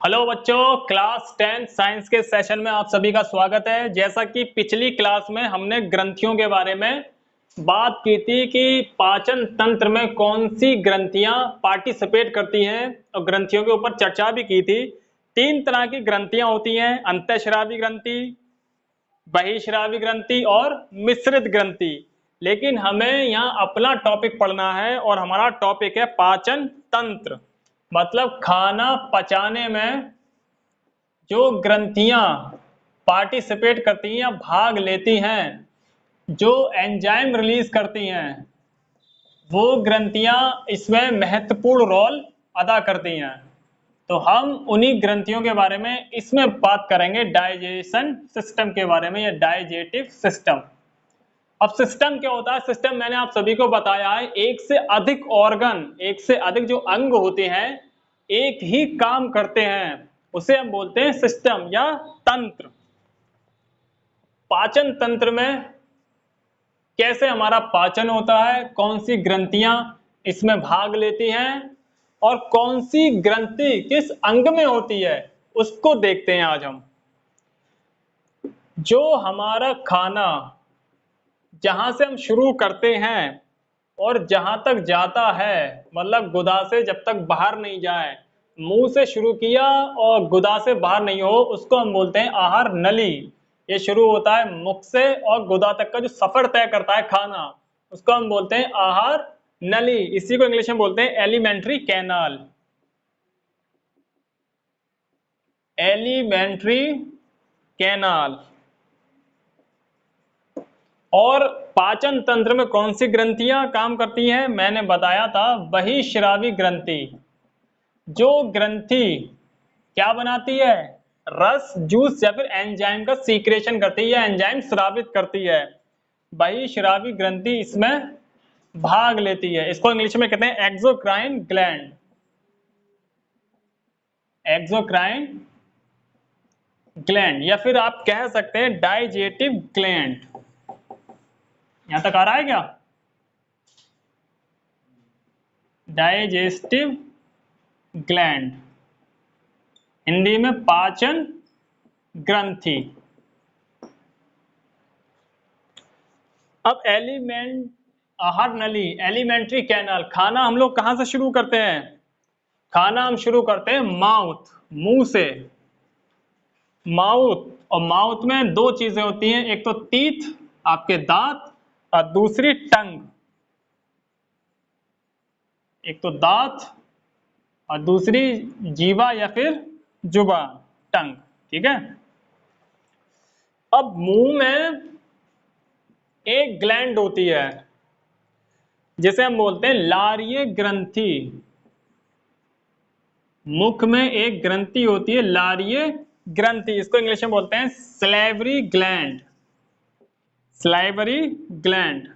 Hello बच्चों, class 10 science के session में आप सभी का स्वागत है। जैसा कि पिछली क्लास में हमने ग्रंथियों के बारे में बात की थी कि पाचन तंत्र में कौन सी ग्रंथियां पार्टिसिपेट करती हैं और ग्रंथियों के ऊपर चर्चा भी की थी। 3 तरह की ग्रंथियां होती हैं, अंतःस्रावी ग्रंथि, बहिःस्रावी ग्रंथि और मिश्रित ग्रंथि। लेकिन हमें यहाँ अपना टॉपिक पढ़ना है और हमारा टॉपिक है पाचन तंत्र, मतलब खाना पचाने में जो ग्रंथियां पार्टिसिपेट करती हैं या भाग लेती हैं, जो एंजाइम रिलीज करती हैं, वो ग्रंथियां इसमें महत्वपूर्ण रोल अदा करती हैं। तो हम उन्हीं ग्रंथियों के बारे में इसमें बात करेंगे, डाइजेशन सिस्टम के बारे में या डाइजेटिव सिस्टम। अब सिस्टम क्या होता है? सिस्टम मैंने आप सभी को बताया है, एक से अधिक ऑर्गन, एक से अधिक जो अंग होते हैं एक ही काम करते हैं, उसे हम बोलते हैं सिस्टम या तंत्र। पाचन तंत्र में कैसे हमारा पाचन होता है, कौन सी ग्रंथियां इसमें भाग लेती हैं और कौन सी ग्रंथि किस अंग में होती है, उसको देखते हैं आज हम। जो हमारा खाना जहां से हम शुरू करते हैं और जहां तक जाता है, मतलब गुदा से जब तक बाहर नहीं जाए, मुंह से शुरू किया और गुदा से बाहर नहीं हो, उसको हम बोलते हैं आहार नली। ये शुरू होता है मुख से और गुदा तक का जो सफर तय करता है खाना, उसको हम बोलते हैं आहार नली। इसी को इंग्लिश में बोलते हैं एलिमेंट्री कैनाल। Alimentary canal. और पाचन तंत्र में कौन सी ग्रंथियां काम करती हैं? मैंने बताया था बहिःस्रावी ग्रंथि। जो ग्रंथि क्या बनाती है? रस, जूस या फिर एंजाइम का सीक्रेशन करती है या एंजाइम स्रावित करती है। बहिःस्रावी ग्रंथि इसमें भाग लेती है। इसको इंग्लिश में कहते हैं एक्सोक्राइन ग्लैंड। एक्सोक्राइन ग्लैंड या फिर आप कह सकते हैं डाइजेटिव ग्लैंड। यहां तक आ रहा है क्या? डाइजेस्टिव ग्लैंड, हिंदी में पाचन ग्रंथि। अब आहार नली, एलिमेंट्री कैनाल। खाना हम लोग कहां से शुरू करते हैं? खाना हम शुरू करते हैं माउथ, मुंह से। माउथ, और माउथ में दो चीजें होती हैं, एक तो टीथ, आपके दांत, और दूसरी टंग। एक तो दांत और दूसरी जीवा या फिर जुबान, टंग। ठीक है। अब मुंह में एक ग्लैंड होती है जिसे हम बोलते हैं लारीय ग्रंथि। मुख में एक ग्रंथि होती है लारीय ग्रंथि, इसको इंग्लिश में बोलते हैं सलेवरी ग्लैंड। Salivary gland.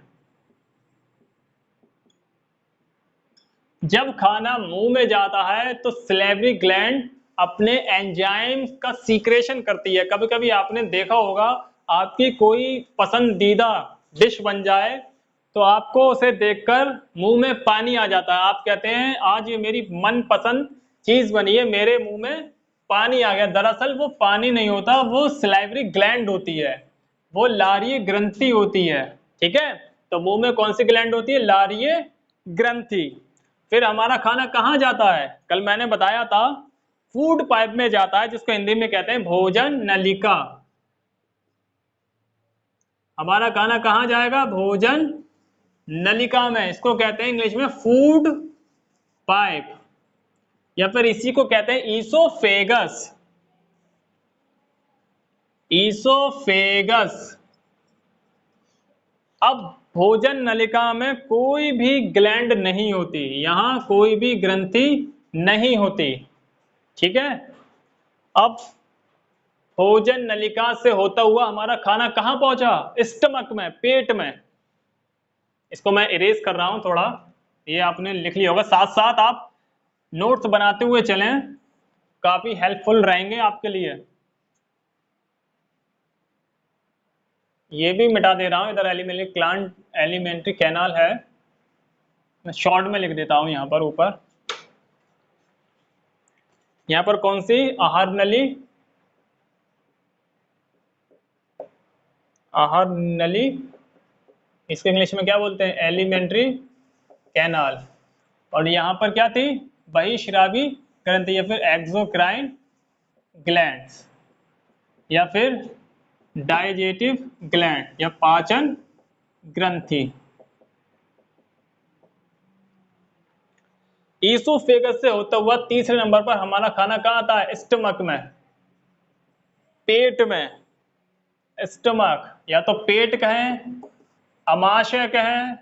जब खाना मुंह में जाता है तो सलेवरी ग्लैंड अपने एंजाइम का सीक्रेशन करती है। कभी कभी आपने देखा होगा, आपकी कोई पसंदीदा डिश बन जाए तो आपको उसे देखकर मुंह में पानी आ जाता है। आप कहते हैं आज ये मेरी मनपसंद चीज बनी है, मेरे मुंह में पानी आ गया। दरअसल वो पानी नहीं होता, वो सलाइवरी ग्लैंड होती है, वो लारीय ग्रंथि होती है। ठीक है। तो मुंह में कौन सी ग्लैंड होती है? लारीय ग्रंथि। फिर हमारा खाना कहाँ जाता है? कल मैंने बताया था फूड पाइप में जाता है, जिसको हिंदी में कहते हैं भोजन नलिका। हमारा खाना कहाँ जाएगा? भोजन नलिका में। इसको कहते हैं इंग्लिश में फूड पाइप या फिर इसी को कहते हैं ईसोफेगस। ईसोफेगस। अब भोजन नलिका में कोई भी ग्लैंड नहीं होती, यहां कोई भी ग्रंथि नहीं होती। ठीक है। अब भोजन नलिका से होता हुआ हमारा खाना कहां पहुंचा? स्टमक में, पेट में। इसको मैं इरेज कर रहा हूं थोड़ा, ये आपने लिख लिया होगा। साथ साथ आप नोट्स बनाते हुए चलें, काफी हेल्पफुल रहेंगे आपके लिए। ये भी मिटा दे रहा हूं इधर, एलिमेंट्री कैनाल है, मैं शॉर्ट में लिख देता हूं यहां पर ऊपर। यहाँ पर कौन सी आहार नली, आहार नली, इसको इंग्लिश में क्या बोलते हैं, एलिमेंट्री कैनाल। और यहाँ पर क्या थी, बहिश्रावी ग्रंथि या फिर एक्सोक्राइन ग्लैंड्स या फिर डाइजेटिव ग्लैंड या पाचन ग्रंथि। ईसोफेगस से होता हुआ तीसरे नंबर पर हमारा खाना कहाँ आता है, स्टमक में, पेट में। स्टमक या तो पेट कहें, अमाशय कहें,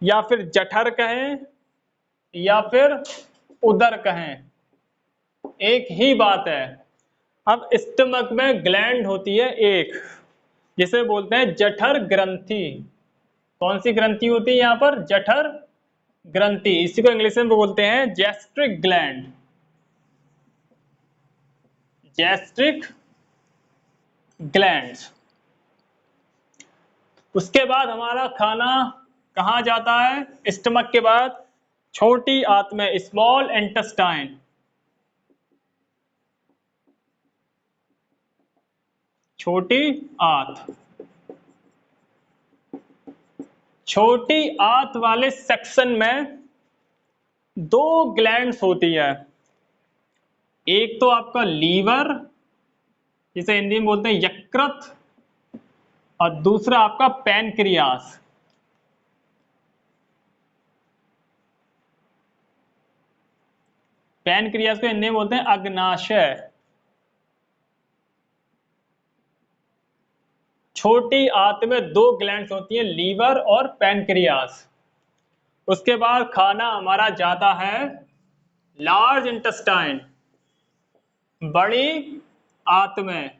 या फिर जठर कहें, या फिर उदर कहें, एक ही बात है। अब स्टमक में ग्लैंड होती है एक, जिसे बोलते हैं जठर ग्रंथि। कौन सी ग्रंथि होती है यहाँ पर, जठर ग्रंथि। इसी को इंग्लिश में बोलते हैं गैस्ट्रिक ग्लैंड, गैस्ट्रिक ग्लैंड। उसके बाद हमारा खाना कहाँ जाता है, स्टमक के बाद छोटी आंत में, स्मॉल इंटेस्टाइन। छोटी आंत, छोटी आंत वाले सेक्शन में दो ग्लैंड्स होती है। एक तो आपका लीवर, जिसे हिंदी में बोलते हैं यकृत, और दूसरा आपका पैनक्रियास। पैनक्रियास को हिंदी में बोलते हैं अग्नाशय। छोटी आंत में दो ग्लैंड्स होती हैं, लीवर और पैनक्रियास। उसके बाद खाना हमारा जाता है लार्ज इंटेस्टाइन, बड़ी आंत में।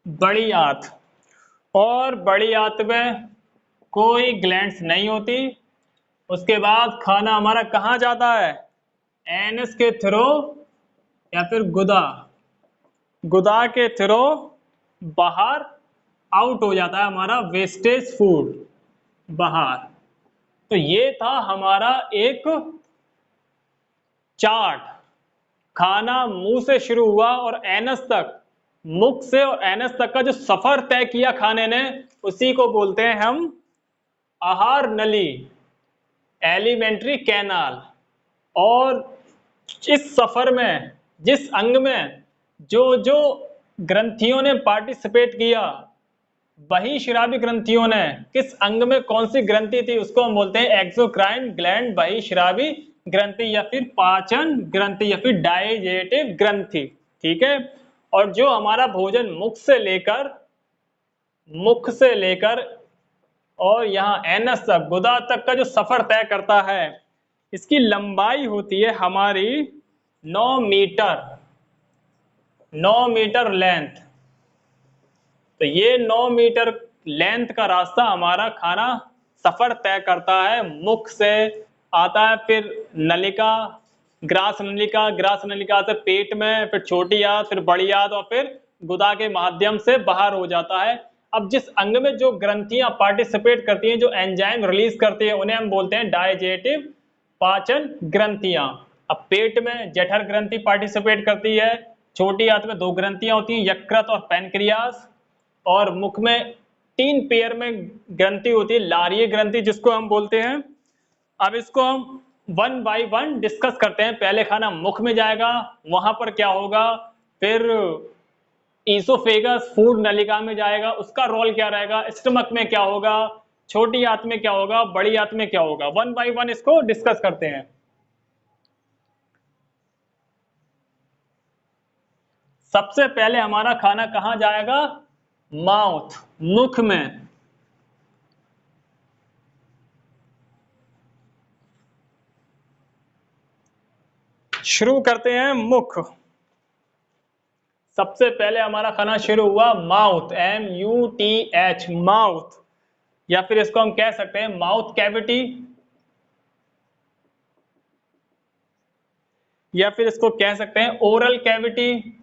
बड़ी आंत, और बड़ी आंत में कोई ग्लैंड्स नहीं होती। उसके बाद खाना हमारा कहाँ जाता है, एनस के थ्रू या फिर गुदा, गुदा के थ्रू बाहर आउट हो जाता है हमारा वेस्टेज फूड बाहर। तो ये था हमारा एक चार्ट, खाना मुंह से शुरू हुआ और एनस तक, मुख से और एनस तक का जो सफर तय किया खाने ने, उसी को बोलते हैं हम आहार नली, एलिमेंट्री कैनाल। और इस सफर में जिस अंग में जो जो ग्रंथियों ने पार्टिसिपेट किया, बहिश्रावी ग्रंथियों ने किस अंग में कौन सी ग्रंथि थी, उसको हम बोलते हैं एक्सोक्राइन ग्लैंड, बहिश्रावी ग्रंथि या फिर पाचन ग्रंथि या फिर डाइजेटिव ग्रंथि। ठीक है। और जो हमारा भोजन मुख से लेकर और यहाँ एनस तक, गुदा तक का जो सफर तय करता है, इसकी लंबाई होती है हमारी 9 मीटर, 9 मीटर लेंथ। तो ये 9 मीटर लेंथ का रास्ता हमारा खाना सफर तय करता है। मुख से आता है, फिर नलिका, ग्रास नलिका, ग्रास नलिका से पेट में, फिर छोटी आंत, फिर बड़ी आंत, और फिर गुदा के माध्यम से बाहर हो जाता है। अब जिस अंग में जो ग्रंथियां पार्टिसिपेट करती हैं, जो एंजाइम रिलीज करती है, उन्हें हम बोलते हैं डाइजेटिव पाचन ग्रंथियां। अब पेट में जठर ग्रंथि पार्टिसिपेट करती है, छोटी आंत में 2 ग्रंथियां होती हैं, यकृत और पैनक्रियास, और मुख में 3 पेयर में ग्रंथि होती है, लारीय ग्रंथि जिसको हम बोलते हैं। अब इसको हम 1 बाय 1 डिस्कस करते हैं। पहले खाना मुख में जाएगा, वहां पर क्या होगा, फिर ईसोफेगस फूड नलिका में जाएगा, उसका रोल क्या रहेगा, स्टमक में क्या होगा, छोटी आंत में क्या होगा, बड़ी आंत में क्या होगा। 1 बाय 1 इसको डिस्कस करते हैं। सबसे पहले हमारा खाना कहां जाएगा, माउथ, मुख में। शुरू करते हैं मुख। सबसे पहले हमारा खाना शुरू हुआ माउथ, MUTH, माउथ, या फिर इसको हम कह सकते हैं माउथ कैविटी, या फिर इसको कह सकते हैं ओरल कैविटी,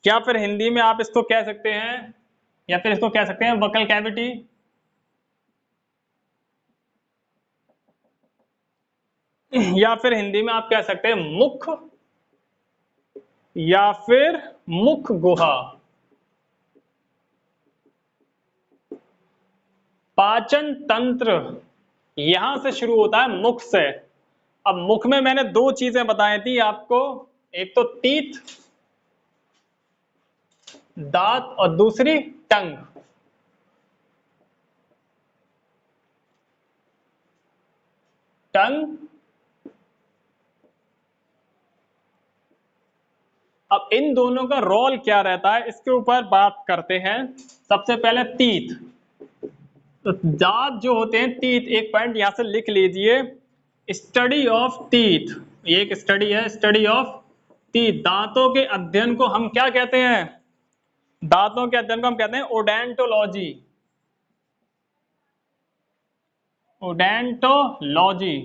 या फिर हिंदी में आप इसको कह सकते हैं या फिर इसको कह सकते हैं वोकल कैविटी, या फिर हिंदी में आप कह सकते हैं मुख, या फिर मुख गुहा। पाचन तंत्र यहां से शुरू होता है, मुख से। अब मुख में मैंने दो चीजें बताई थी आपको, एक तो टीथ दांत और दूसरी टंग। टंग, अब इन दोनों का रोल क्या रहता है इसके ऊपर बात करते हैं। सबसे पहले टीथ, तो दांत जो होते हैं, टीथ, एक पॉइंट यहां से लिख लीजिए, स्टडी ऑफ टीथ, ये एक स्टडी है, स्टडी ऑफ टीथ। दांतों के अध्ययन को हम क्या कहते हैं? दांतों के अध्ययन को हम कहते हैं ओडेंटोलॉजी। ओडेंटोलॉजी।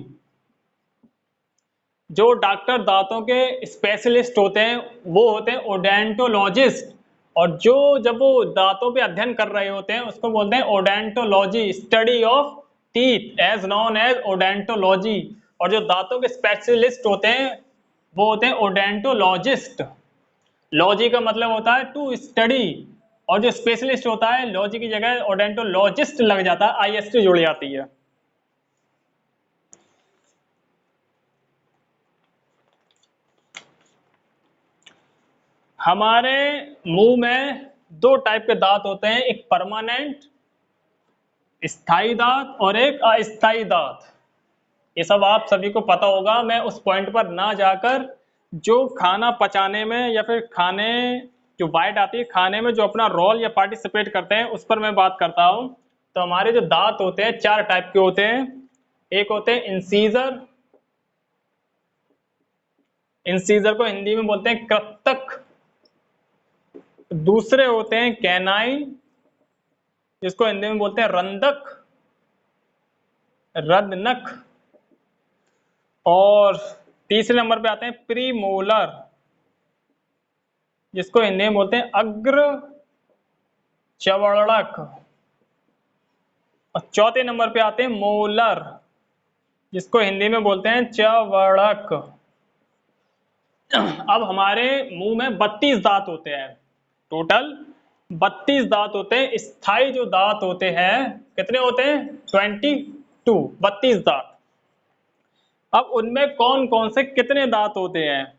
जो डॉक्टर दांतों के स्पेशलिस्ट होते हैं वो होते हैं ओडेंटोलॉजिस्ट, और जो जब वो दांतों पे अध्ययन कर रहे होते हैं उसको बोलते हैं odontology, study of teeth as known as odontology. और जो दांतों के स्पेशलिस्ट होते हैं वो होते हैं ओडेंटोलॉजिस्ट। लॉजी का मतलब होता है टू स्टडी, और जो स्पेशलिस्ट होता है लॉजी की जगह ओडेंटोलॉजिस्ट लग जाता है, आईएसटी जुड़ जाती है। हमारे मुंह में दो टाइप के दांत होते हैं, एक परमानेंट स्थायी दांत और एक अस्थायी दांत। ये सब आप सभी को पता होगा, मैं उस पॉइंट पर ना जाकर जो खाना पचाने में या फिर खाने जो बाइट आती है खाने में जो अपना रोल या पार्टिसिपेट करते हैं उस पर मैं बात करता हूं। तो हमारे जो दांत होते हैं चार टाइप के होते हैं। एक होते हैं इंसीजर, इंसीजर को हिंदी में बोलते हैं कृतक। दूसरे होते हैं कैनाइन, जिसको हिंदी में बोलते हैं रंदक, रदनक। और तीसरे नंबर पे आते हैं प्रीमोलर, जिसको हिंदी में बोलते हैं अग्र चवड़क। और चौथे नंबर पे आते हैं मोलर, जिसको हिंदी में बोलते हैं चवड़क। अब हमारे मुंह में 32 दांत होते हैं, टोटल 32 दांत होते हैं। स्थायी जो दांत होते हैं कितने होते हैं? 22, 32 दांत। अब उनमें कौन कौन से कितने दांत होते हैं?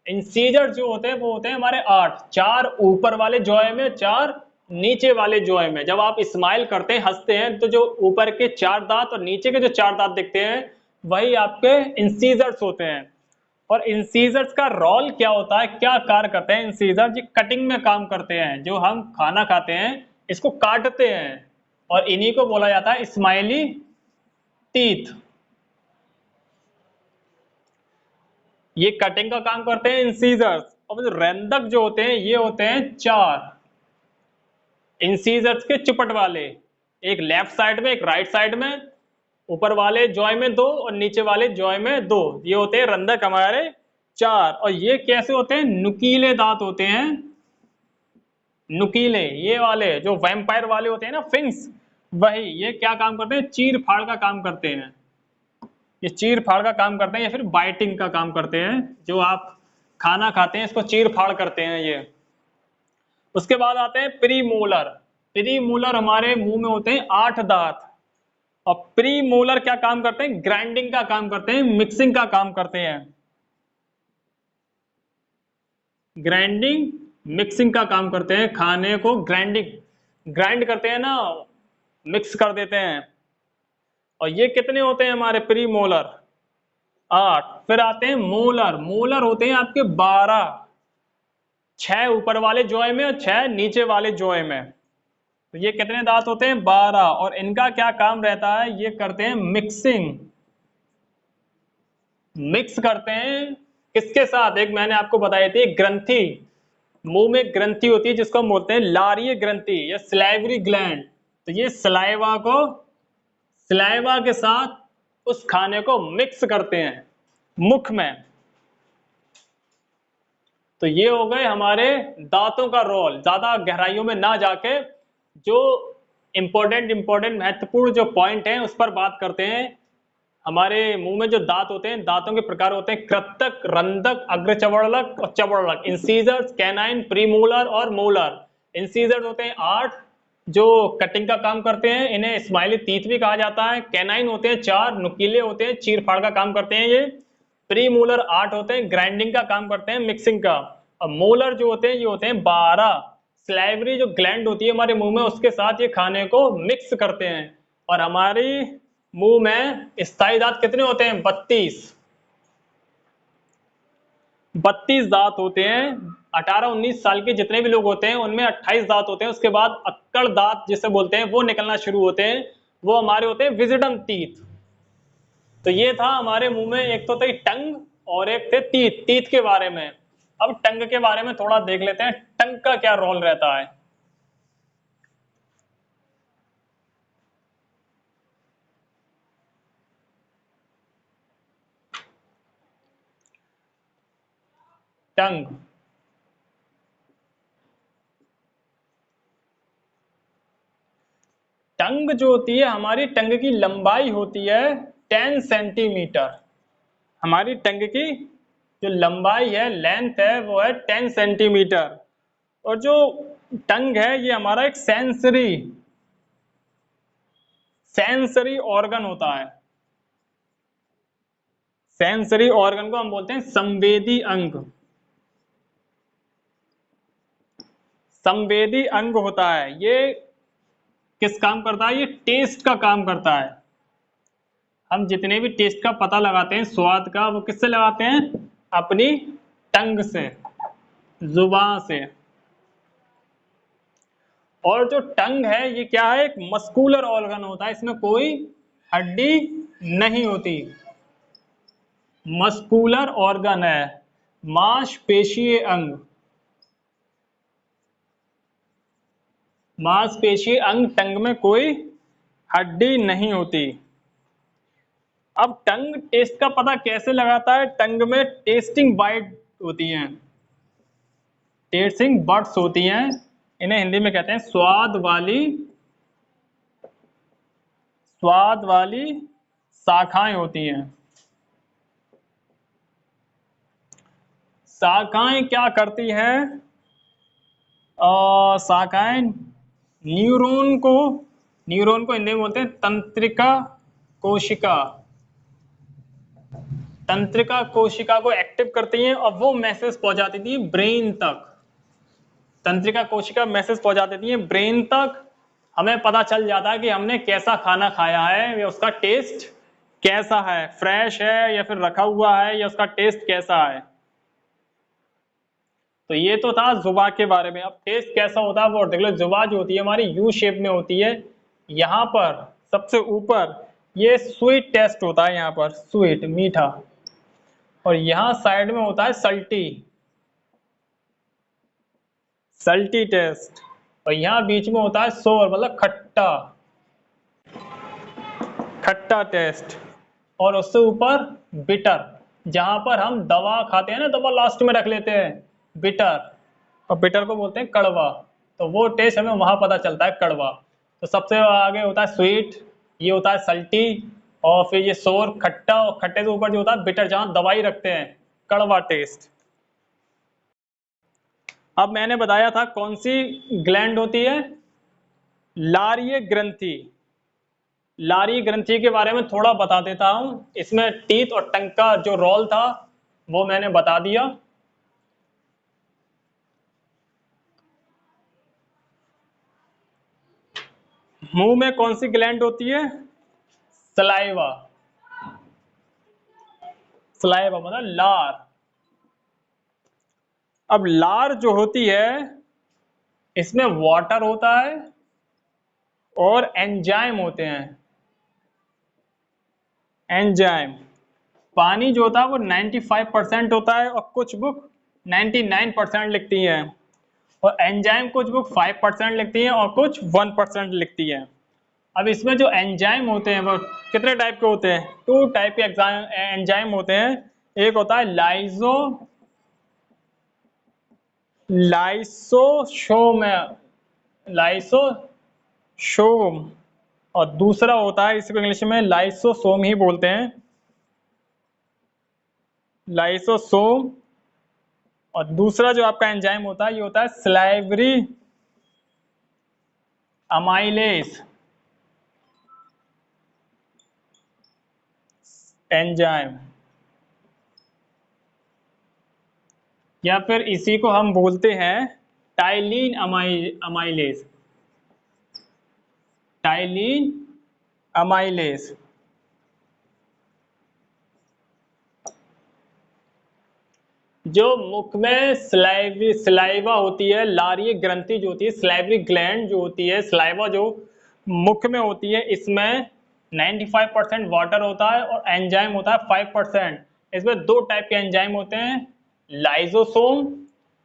इंसीजर जो होते हैं वो होते हैं हमारे 8, 4 ऊपर वाले जॉय में, 4 नीचे वाले जॉय में। जब आप स्माइल करते हैं, हंसते हैं, तो जो ऊपर के 4 दांत और नीचे के जो 4 दांत दिखते हैं वही आपके इंसीजर्स होते हैं। और इंसीजर्स का रोल क्या होता है, क्या कार्य करते हैं इंसीजर जी? कटिंग में काम करते हैं। जो हम खाना खाते हैं इसको काटते हैं, और इन्हीं को बोला जाता है स्माइली टीथ। ये कटिंग का काम करते हैं इंसीजर्स। और जो रेंदक जो होते हैं ये होते हैं 4 इंसीजर्स के चुपट वाले, एक लेफ्ट साइड में एक राइट साइड में, ऊपर वाले जॉय में 2 और नीचे वाले जॉय में 2। ये होते हैं रंधक हमारे 4। और ये कैसे होते हैं? नुकीले दांत होते हैं, नुकीले। ये वाले जो वैम्पायर वाले होते हैं ना, फिंग्स, वही। ये क्या काम करते हैं? चीर फाड़ का काम करते हैं। ये चीर फाड़ का काम करते हैं या फिर बाइटिंग का काम करते हैं। जो आप खाना खाते हैं इसको चीर फाड़ करते हैं ये। उसके बाद आते हैं प्रीमोलर। प्रीमोलर हमारे मुंह में होते हैं 8 दांत। और प्रीमोलर क्या काम करते हैं? ग्राइंडिंग का काम करते हैं, मिक्सिंग का काम करते हैं। ग्राइंडिंग मिक्सिंग का काम करते हैं, खाने को ग्राइंड करते हैं ना, मिक्स कर देते हैं। और ये कितने होते हैं हमारे प्रीमोलर? 8। फिर आते हैं मोलर। मोलर होते हैं आपके 12, 6 ऊपर वाले जॉय में और 6 नीचे वाले जॉय में। तो ये कितने दांत होते हैं? 12। और इनका क्या काम रहता है? ये करते हैं मिक्सिंग, मिक्स करते हैं किसके साथ? एक मैंने आपको बताई थी ग्रंथि, मुंह में ग्रंथि होती है जिसको हम बोलते हैं लारीय ग्रंथि या स्लाइवरी ग्लैंड। तो ये सलाइवा के साथ उस खाने को मिक्स करते हैं मुख में। तो ये हो गए हमारे दांतों का रोल। ज्यादा गहराइयों में ना जाके जो इम्पोर्टेंट महत्वपूर्ण जो पॉइंट हैं उस पर बात करते हैं। हमारे मुंह में जो दांत होते हैं, दांतों के प्रकार होते हैं कृंतक, रंध्रक, अग्रचर्वणक और चर्वणक। इंसीजर्स, कैनाइन, प्रीमोलर और मोलर। इंसीजर्स होते हैं 8 जो कटिंग का काम करते हैं, इन्हें स्माइली टीथ भी कहा जाता है। कैनाइन होते हैं 4 नुकीले होते हैं, चीरफाड़ का काम करते हैं ये। प्रीमोलर 8 होते हैं, ग्राइंडिंग का काम करते हैं, मिक्सिंग का। और मोलर जो होते हैं ये होते हैं 12 स्लाइवरी जो ग्लैंड होती है हमारे मुंह में, उसके साथ ये खाने को मिक्स करते हैं। और हमारी मुंह में स्थायी दांत कितने होते हैं? 32 दांत होते हैं। 18-19 साल के जितने भी लोग होते हैं उनमें 28 दांत होते हैं। उसके बाद अक्कड़ दांत जिसे बोलते हैं वो निकलना शुरू होते हैं, वो हमारे होते हैं विजडम टीथ। तो ये था हमारे मुंह में, एक तो थी टंग और एक थे टीथ। टीथ के बारे में, अब टंग के बारे में थोड़ा देख लेते हैं, टंग का क्या रोल रहता है। टंग टंग जो होती है, हमारी टंग की लंबाई होती है 10 सेंटीमीटर। हमारी टंग की जो लंबाई है, लेंथ है, वो है 10 सेंटीमीटर। और जो टंग है ये हमारा एक सेंसरी ऑर्गन होता है। सेंसरी ऑर्गन को हम बोलते हैं संवेदी अंग। संवेदी अंग होता है ये, किस काम करता है? ये टेस्ट का काम करता है। हम जितने भी टेस्ट का पता लगाते हैं, स्वाद का, वो किससे लगाते हैं? अपनी टंग से, जुबान से। और जो टंग है ये क्या है? एक मस्कुलर ऑर्गन होता है, इसमें कोई हड्डी नहीं होती। मस्कुलर ऑर्गन है, मांसपेशीय अंग। मांसपेशीय अंग, टंग में कोई हड्डी नहीं होती। अब टंग टेस्ट का पता कैसे लगाता है? टंग में टेस्टिंग बाइट होती हैं, टेस्टिंग बड्स होती हैं। इन्हें हिंदी में कहते हैं स्वाद वाली शाखाएं होती हैं। शाखाएं क्या करती हैं? शाखाएं न्यूरॉन को हिंदी में बोलते हैं तंत्रिका कोशिका। तंत्रिका कोशिका को एक्टिव करती हैं और वो मैसेज पहुंचाती थी ब्रेन तक। तंत्रिका कोशिका मैसेज पहुंचा देती है ब्रेन तक। हमें पता चल जाता है कि हमने कैसा खाना खाया है, या उसका टेस्ट कैसा है, फ्रेश है या फिर रखा हुआ है, या उसका टेस्ट कैसा है। तो ये तो था जुबान के बारे में। अब टेस्ट कैसा होता है वो देख लो। जुबान जो होती है हमारी यू शेप में होती है। यहाँ पर सबसे ऊपर ये स्वीट टेस्ट होता है, यहाँ पर स्वीट मीठा, और यहाँ साइड में होता है सल्टी टेस्ट, और यहाँ बीच में होता है सोर मतलब खट्टा टेस्ट, और उससे ऊपर बिटर, जहां पर हम दवा खाते हैं ना, दवा लास्ट में रख लेते हैं बिटर, और बिटर को बोलते हैं कड़वा। तो वो टेस्ट हमें वहां पता चलता है, कड़वा। तो सबसे आगे होता है स्वीट, ये होता है सल्टी, और फिर ये सोर खट्टा, और खट्टे से ऊपर जो होता है बिटर, जहां दवाई रखते हैं, कड़वा टेस्ट। अब मैंने बताया था कौन सी ग्लैंड होती है? लारीय ग्रंथि। लारी ग्रंथि के बारे में थोड़ा बता देता हूं। इसमें टीथ और टंग का जो रोल था वो मैंने बता दिया। मुंह में कौन सी ग्लैंड होती है? सलाइवा। सलाइवा मतलब लार। अब लार जो होती है इसमें वाटर होता है और एंजाइम होते हैं। एंजाइम, पानी जो होता है वो 95% होता है, और कुछ बुक 99% लिखती हैं, और एंजाइम कुछ बुक 5% लिखती हैं और कुछ 1% लिखती हैं। अब इसमें जो एंजाइम होते हैं वो कितने टाइप के होते हैं? 2 टाइप के एंजाइम होते हैं। एक होता है लाइसोसोम, लाइसो सोम, और दूसरा होता है, इसको इंग्लिश में लाइसोसोम ही बोलते हैं, लाइसोसोम। और दूसरा जो आपका एंजाइम होता है ये होता है स्लाइवरी अमाइलेज एंजाइम, या फिर इसी को हम बोलते हैं टाइलिन अमाइलेज, टाइलिन अमाइलेज। जो मुख में स्लाइवा होती है, लारीय ग्रंथि जो होती है, स्लाइवरी ग्लैंड जो होती है, स्लाइवा जो मुख में होती है, इसमें 95% वाटर होता है और एंजाइम होता है 5%। इसमें दो टाइप के एंजाइम होते हैं, लाइजोसोम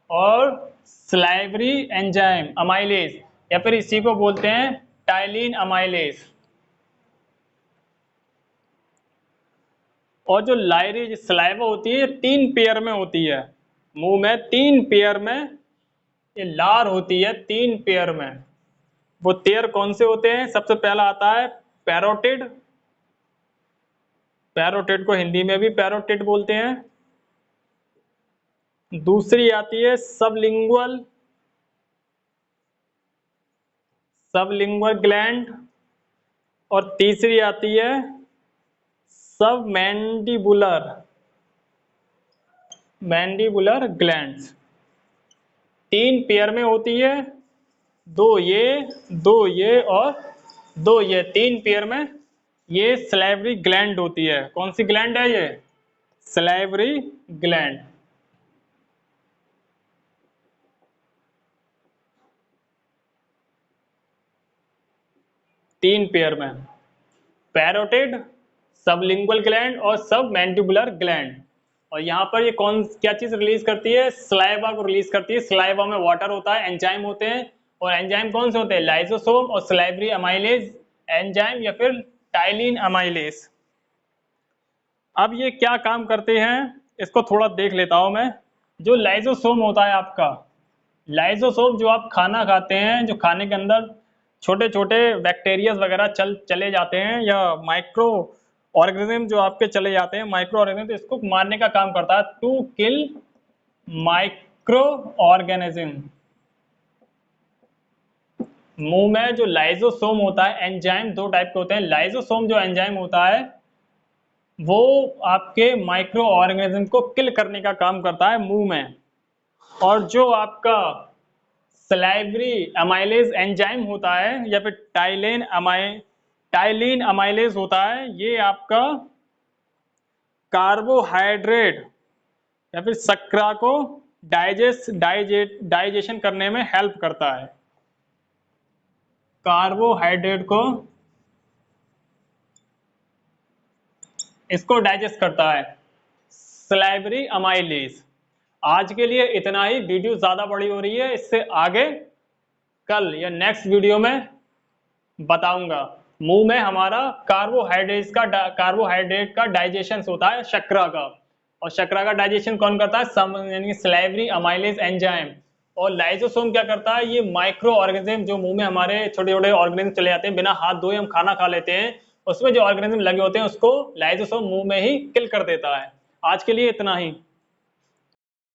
और स्लाइवरी एंजाइम अमाइलेज, या फिर इसी को बोलते हैं टाइलिन अमाइलेज। और जो लाइरी स्लाइवा होती है 3 पेयर में होती है, मुंह में 3 पेयर में ये लार होती है, 3 पेयर में। वो पेयर कौन से होते हैं? सबसे पहला आता है पैरोटिड, पैरोटिड को हिंदी में भी पैरोटिड बोलते हैं। दूसरी आती है सबलिंगुअल, सबलिंगुअल ग्लैंड। और तीसरी आती है सब मैंडिबुलर, मैंडिबुलर ग्लैंड्स। 3 पेयर में होती है, 2 ये और 2 ये, 3 पेयर में ये स्लाइवरी ग्लैंड होती है। कौन सी ग्लैंड है ये? Salivary gland. तीन पेयर में, पैरोटिड, सबलिंगुअल ग्लैंड और सब मैंडिबुलर ग्लैंड। और यहाँ पर ये कौन क्या चीज रिलीज करती है? स्लाइवा को रिलीज करती है। स्लाइवा में वाटर होता है, एंजाइम होते हैं, और एंजाइम कौन से होते हैं? लाइसोसोम और स्लाइवरी अमाइलेज एंजाइम, या फिर टाइलिन अमाइलेज। अब ये क्या काम करते हैं इसको थोड़ा देख लेता हूं मैं। जो लाइसोसोम होता है आपका, लाइसोसोम जो आप खाना खाते हैं, जो खाने के अंदर छोटे छोटे बैक्टीरिया वगैरह चले जाते हैं, या माइक्रो ऑर्गेनिज्म जो आपके चले जाते हैं, माइक्रो ऑर्गेनिज्म, तो इसको मारने का काम करता है, टू किल माइक्रो ऑर्गेनिज्म। मुंह में जो लाइसोसोम होता है, एंजाइम दो टाइप के होते हैं। लाइसोसोम जो एंजाइम होता है वो आपके माइक्रो ऑर्गेनिज्म को किल करने का काम करता है मुंह में। और जो आपका स्लाइवरी अमाइलेज एंजाइम होता है, या फिर टाइलिन अमाइलेज होता है, ये आपका कार्बोहाइड्रेट या फिर शर्करा को डाइजेशन करने में हेल्प करता है, कार्बोहाइड्रेट को इसको डाइजेस्ट करता है स्लाइवरी अमाइलेज। आज के लिए इतना ही, वीडियो ज्यादा बड़ी हो रही है, इससे आगे कल या नेक्स्ट वीडियो में बताऊंगा। मुंह में हमारा कार्बोहाइड्रेट का डाइजेशन होता है शर्करा का, और शर्करा का डाइजेशन कौन करता है? यानी स्लाइवरी अमाइलेज एंजाइम। और लाइसोसोम क्या करता है? ये माइक्रो ऑर्गेनिज्म जो मुंह में हमारे छोटे छोटे ऑर्गेनिज्म चले जाते हैं, बिना हाथ धोए हम खाना खा लेते हैं, उसमें जो ऑर्गेनिज्म लगे होते हैं उसको लाइसोसोम मुंह में ही किल कर देता है। आज के लिए इतना ही।